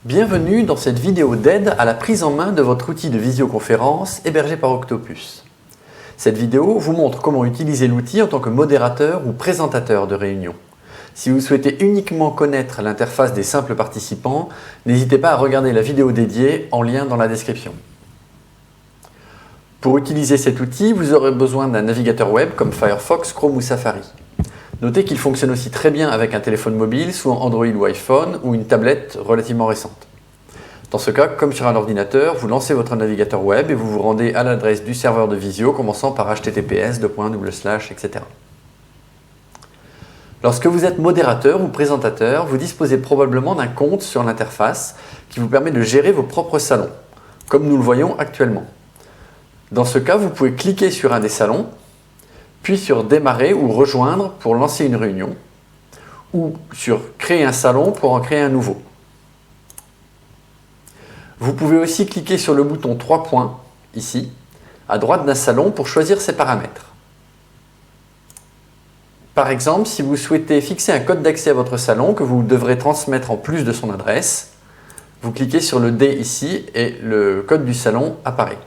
Bienvenue dans cette vidéo d'aide à la prise en main de votre outil de visioconférence hébergé par Octopus. Cette vidéo vous montre comment utiliser l'outil en tant que modérateur ou présentateur de réunion. Si vous souhaitez uniquement connaître l'interface des simples participants, n'hésitez pas à regarder la vidéo dédiée en lien dans la description. Pour utiliser cet outil, vous aurez besoin d'un navigateur web comme Firefox, Chrome ou Safari. Notez qu'il fonctionne aussi très bien avec un téléphone mobile, soit Android ou iPhone, ou une tablette relativement récente. Dans ce cas, comme sur un ordinateur, vous lancez votre navigateur web et vous vous rendez à l'adresse du serveur de visio, commençant par https://, etc. Lorsque vous êtes modérateur ou présentateur, vous disposez probablement d'un compte sur l'interface qui vous permet de gérer vos propres salons, comme nous le voyons actuellement. Dans ce cas, vous pouvez cliquer sur un des salons, puis sur Démarrer ou Rejoindre pour lancer une réunion, ou sur Créer un salon pour en créer un nouveau. Vous pouvez aussi cliquer sur le bouton 3 points, ici, à droite d'un salon pour choisir ses paramètres. Par exemple, si vous souhaitez fixer un code d'accès à votre salon que vous devrez transmettre en plus de son adresse, vous cliquez sur le D ici et le code du salon apparaît.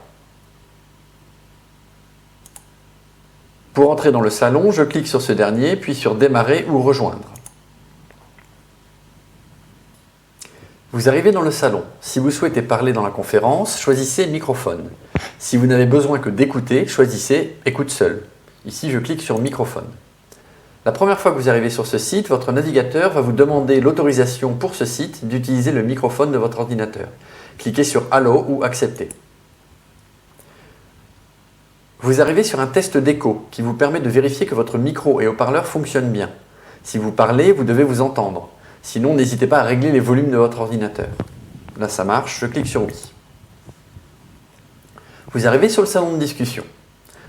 Pour entrer dans le salon, je clique sur ce dernier, puis sur Démarrer ou Rejoindre. Vous arrivez dans le salon. Si vous souhaitez parler dans la conférence, choisissez Microphone. Si vous n'avez besoin que d'écouter, choisissez Écoute seul. Ici, je clique sur Microphone. La première fois que vous arrivez sur ce site, votre navigateur va vous demander l'autorisation pour ce site d'utiliser le microphone de votre ordinateur. Cliquez sur Allo ou Accepter. Vous arrivez sur un test d'écho qui vous permet de vérifier que votre micro et haut-parleur fonctionnent bien. Si vous parlez, vous devez vous entendre. Sinon, n'hésitez pas à régler les volumes de votre ordinateur. Là, ça marche, je clique sur Oui. Vous arrivez sur le salon de discussion.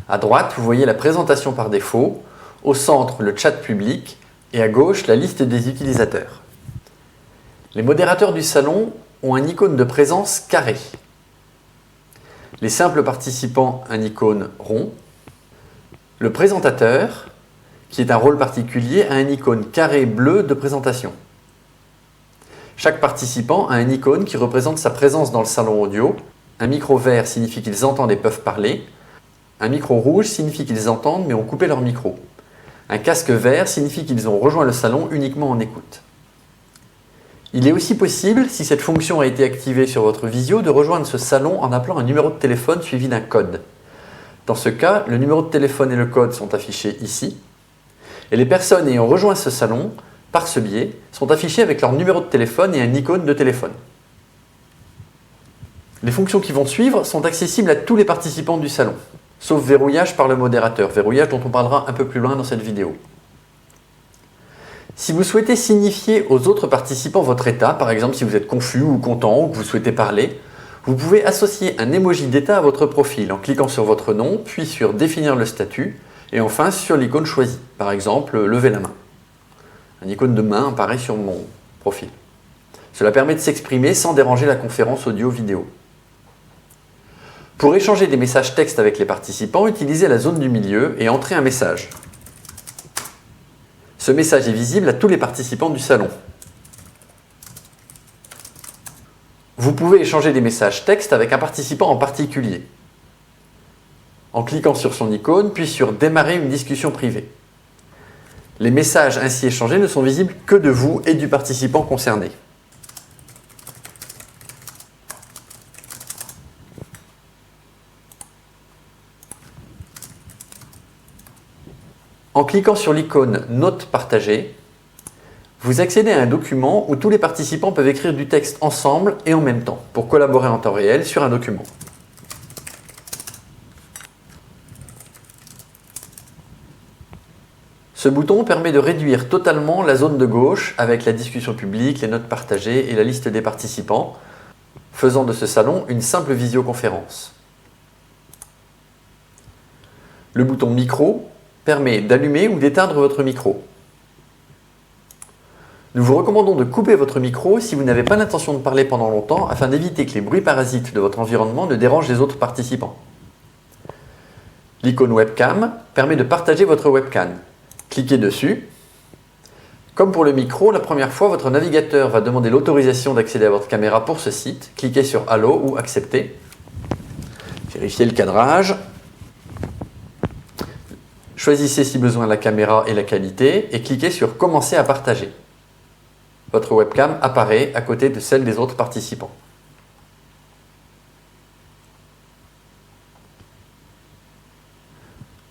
À droite, vous voyez la présentation par défaut, au centre, le chat public et à gauche, la liste des utilisateurs. Les modérateurs du salon ont un icône de présence carré. Les simples participants, un icône rond. Le présentateur, qui est un rôle particulier, a un icône carré bleu de présentation. Chaque participant a un icône qui représente sa présence dans le salon audio. Un micro vert signifie qu'ils entendent et peuvent parler. Un micro rouge signifie qu'ils entendent mais ont coupé leur micro. Un casque vert signifie qu'ils ont rejoint le salon uniquement en écoute. Il est aussi possible, si cette fonction a été activée sur votre visio, de rejoindre ce salon en appelant un numéro de téléphone suivi d'un code. Dans ce cas, le numéro de téléphone et le code sont affichés ici, et les personnes ayant rejoint ce salon, par ce biais, sont affichées avec leur numéro de téléphone et un icône de téléphone. Les fonctions qui vont suivre sont accessibles à tous les participants du salon, sauf verrouillage par le modérateur, verrouillage dont on parlera un peu plus loin dans cette vidéo. Si vous souhaitez signifier aux autres participants votre état, par exemple si vous êtes confus ou content ou que vous souhaitez parler, vous pouvez associer un emoji d'état à votre profil en cliquant sur votre nom, puis sur Définir le statut, et enfin sur l'icône choisie, par exemple Lever la main. Un icône de main apparaît sur mon profil. Cela permet de s'exprimer sans déranger la conférence audio-vidéo. Pour échanger des messages texte avec les participants, utilisez la zone du milieu et entrez un message. Ce message est visible à tous les participants du salon. Vous pouvez échanger des messages texte avec un participant en particulier, en cliquant sur son icône, puis sur Démarrer une discussion privée. Les messages ainsi échangés ne sont visibles que de vous et du participant concerné. En cliquant sur l'icône Notes partagées, vous accédez à un document où tous les participants peuvent écrire du texte ensemble et en même temps pour collaborer en temps réel sur un document. Ce bouton permet de réduire totalement la zone de gauche avec la discussion publique, les notes partagées et la liste des participants, faisant de ce salon une simple visioconférence. Le bouton Micro permet d'allumer ou d'éteindre votre micro. Nous vous recommandons de couper votre micro si vous n'avez pas l'intention de parler pendant longtemps afin d'éviter que les bruits parasites de votre environnement ne dérangent les autres participants. L'icône webcam permet de partager votre webcam. Cliquez dessus Comme pour le micro, la première fois, votre navigateur va demander l'autorisation d'accéder à votre caméra pour ce site. Cliquez sur Allo ou Accepter. Vérifiez le cadrage. Choisissez si besoin la caméra et la qualité et cliquez sur Commencer à partager. Votre webcam apparaît à côté de celle des autres participants.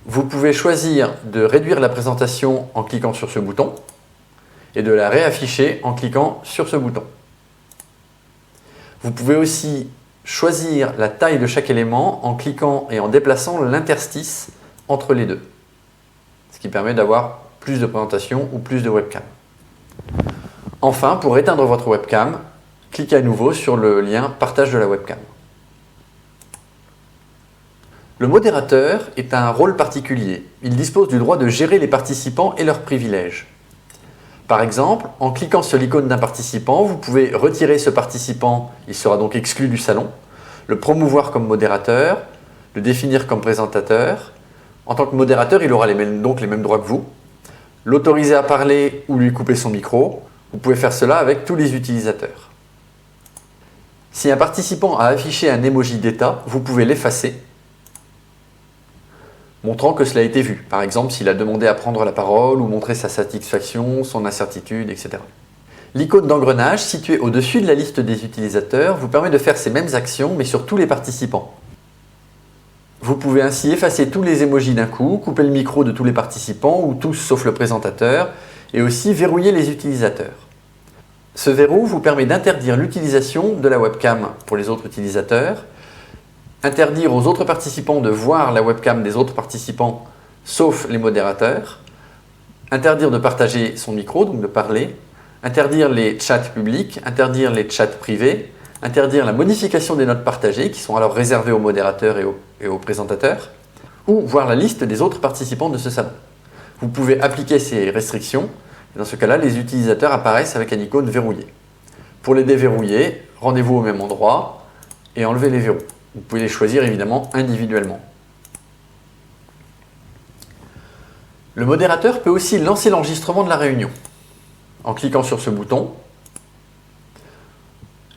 Vous pouvez choisir de réduire la présentation en cliquant sur ce bouton et de la réafficher en cliquant sur ce bouton. Vous pouvez aussi choisir la taille de chaque élément en cliquant et en déplaçant l'interstice entre les deux, ce qui permet d'avoir plus de présentation ou plus de webcam. Enfin, pour éteindre votre webcam, cliquez à nouveau sur le lien Partage de la webcam. Le modérateur est un rôle particulier. Il dispose du droit de gérer les participants et leurs privilèges. Par exemple, en cliquant sur l'icône d'un participant, vous pouvez retirer ce participant, il sera donc exclu du salon, le promouvoir comme modérateur, le définir comme présentateur. En tant que modérateur, il aura donc les mêmes droits que vous. L'autoriser à parler ou lui couper son micro. Vous pouvez faire cela avec tous les utilisateurs. Si un participant a affiché un emoji d'état, vous pouvez l'effacer, montrant que cela a été vu. Par exemple, s'il a demandé à prendre la parole ou montrer sa satisfaction, son incertitude, etc. L'icône d'engrenage située au-dessus de la liste des utilisateurs vous permet de faire ces mêmes actions, mais sur tous les participants. Vous pouvez ainsi effacer tous les emojis d'un coup, couper le micro de tous les participants, ou tous sauf le présentateur, et aussi verrouiller les utilisateurs. Ce verrou vous permet d'interdire l'utilisation de la webcam pour les autres utilisateurs, interdire aux autres participants de voir la webcam des autres participants, sauf les modérateurs, interdire de partager son micro, donc de parler, interdire les chats publics, interdire les chats privés, interdire la modification des notes partagées, qui sont alors réservées aux modérateurs et aux présentateurs, ou voir la liste des autres participants de ce salon. Vous pouvez appliquer ces restrictions, et dans ce cas-là, les utilisateurs apparaissent avec une icône verrouillée. Pour les déverrouiller, rendez-vous au même endroit et enlevez les verrous. Vous pouvez les choisir évidemment individuellement. Le modérateur peut aussi lancer l'enregistrement de la réunion en cliquant sur ce bouton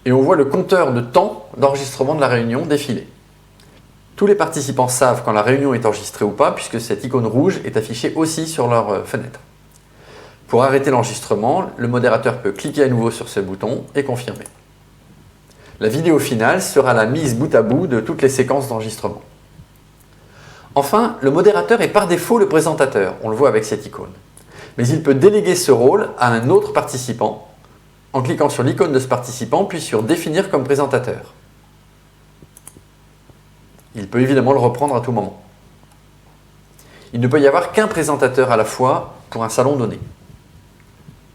et on voit le compteur de temps d'enregistrement de la réunion défiler. Tous les participants savent quand la réunion est enregistrée ou pas puisque cette icône rouge est affichée aussi sur leur fenêtre. Pour arrêter l'enregistrement, le modérateur peut cliquer à nouveau sur ce bouton et confirmer. La vidéo finale sera la mise bout à bout de toutes les séquences d'enregistrement. Enfin, le modérateur est par défaut le présentateur, on le voit avec cette icône. Mais il peut déléguer ce rôle à un autre participant en cliquant sur l'icône de ce participant puis sur Définir comme présentateur. Il peut évidemment le reprendre à tout moment. Il ne peut y avoir qu'un présentateur à la fois pour un salon donné.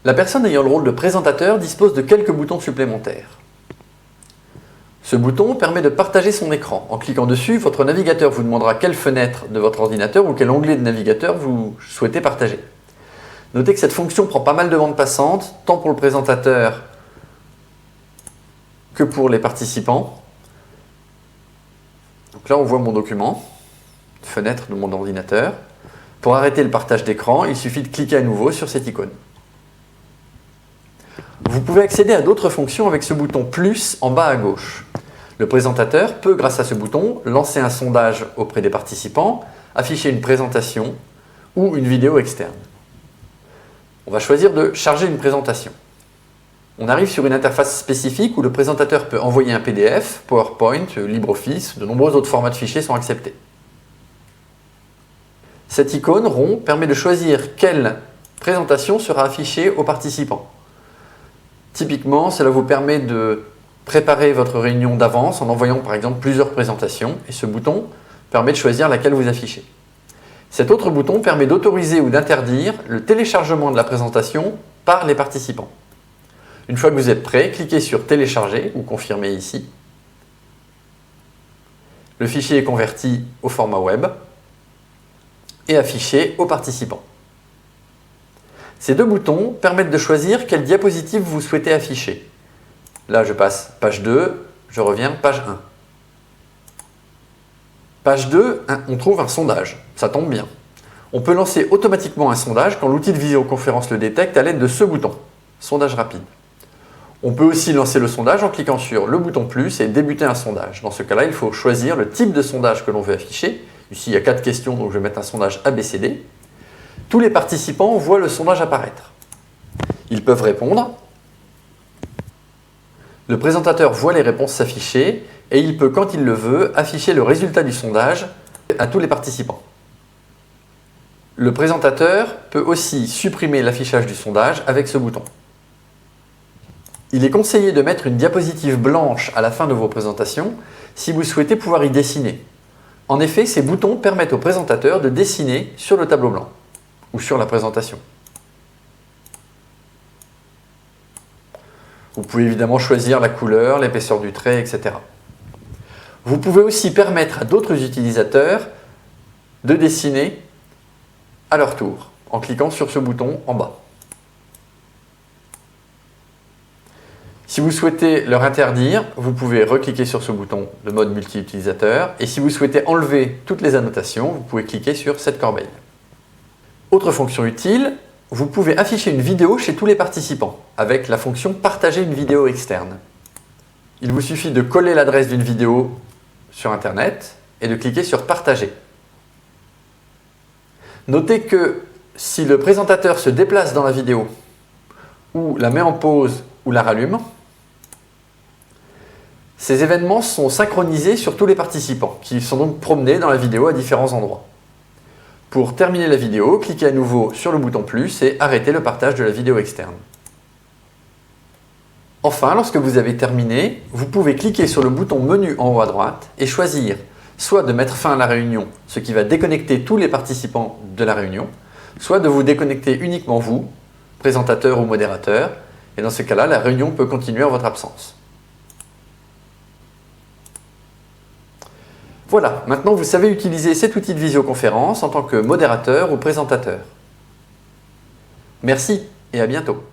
La personne ayant le rôle de présentateur dispose de quelques boutons supplémentaires. Ce bouton permet de partager son écran. En cliquant dessus, votre navigateur vous demandera quelle fenêtre de votre ordinateur ou quel onglet de navigateur vous souhaitez partager. Notez que cette fonction prend pas mal de bande passante, tant pour le présentateur que pour les participants. Donc là, on voit mon document, fenêtre de mon ordinateur. Pour arrêter le partage d'écran, il suffit de cliquer à nouveau sur cette icône. Vous pouvez accéder à d'autres fonctions avec ce bouton plus en bas à gauche. Le présentateur peut, grâce à ce bouton, lancer un sondage auprès des participants, afficher une présentation ou une vidéo externe. On va choisir de charger une présentation. On arrive sur une interface spécifique où le présentateur peut envoyer un PDF, PowerPoint, LibreOffice, de nombreux autres formats de fichiers sont acceptés. Cette icône rond permet de choisir quelle présentation sera affichée aux participants. Typiquement, cela vous permet de préparer votre réunion d'avance en envoyant par exemple plusieurs présentations et ce bouton permet de choisir laquelle vous affichez. Cet autre bouton permet d'autoriser ou d'interdire le téléchargement de la présentation par les participants. Une fois que vous êtes prêt, cliquez sur Télécharger ou Confirmer ici. Le fichier est converti au format web et affiché aux participants. Ces deux boutons permettent de choisir quelle diapositive vous souhaitez afficher. Là, je passe page 2, je reviens page 1. Page 2, on trouve un sondage, ça tombe bien. On peut lancer automatiquement un sondage quand l'outil de visioconférence le détecte à l'aide de ce bouton, sondage rapide. On peut aussi lancer le sondage en cliquant sur le bouton plus et débuter un sondage. Dans ce cas-là, il faut choisir le type de sondage que l'on veut afficher. Ici, il y a 4 questions, donc je vais mettre un sondage ABCD. Tous les participants voient le sondage apparaître. Ils peuvent répondre. Le présentateur voit les réponses s'afficher et il peut, quand il le veut, afficher le résultat du sondage à tous les participants. Le présentateur peut aussi supprimer l'affichage du sondage avec ce bouton. Il est conseillé de mettre une diapositive blanche à la fin de vos présentations si vous souhaitez pouvoir y dessiner. En effet, ces boutons permettent au présentateur de dessiner sur le tableau blanc ou sur la présentation. Vous pouvez évidemment choisir la couleur, l'épaisseur du trait, etc. Vous pouvez aussi permettre à d'autres utilisateurs de dessiner à leur tour en cliquant sur ce bouton en bas. Si vous souhaitez leur interdire, vous pouvez recliquer sur ce bouton de mode multi-utilisateur et si vous souhaitez enlever toutes les annotations, vous pouvez cliquer sur cette corbeille. Autre fonction utile, vous pouvez afficher une vidéo chez tous les participants avec la fonction partager une vidéo externe. Il vous suffit de coller l'adresse d'une vidéo sur Internet et de cliquer sur partager. Notez que si le présentateur se déplace dans la vidéo ou la met en pause ou la rallume, ces événements sont synchronisés sur tous les participants, qui sont donc promenés dans la vidéo à différents endroits. Pour terminer la vidéo, cliquez à nouveau sur le bouton plus et arrêtez le partage de la vidéo externe. Enfin, lorsque vous avez terminé, vous pouvez cliquer sur le bouton menu en haut à droite et choisir soit de mettre fin à la réunion, ce qui va déconnecter tous les participants de la réunion, soit de vous déconnecter uniquement vous, présentateur ou modérateur, et dans ce cas-là, la réunion peut continuer en votre absence. Voilà, maintenant vous savez utiliser cet outil de visioconférence en tant que modérateur ou présentateur. Merci et à bientôt.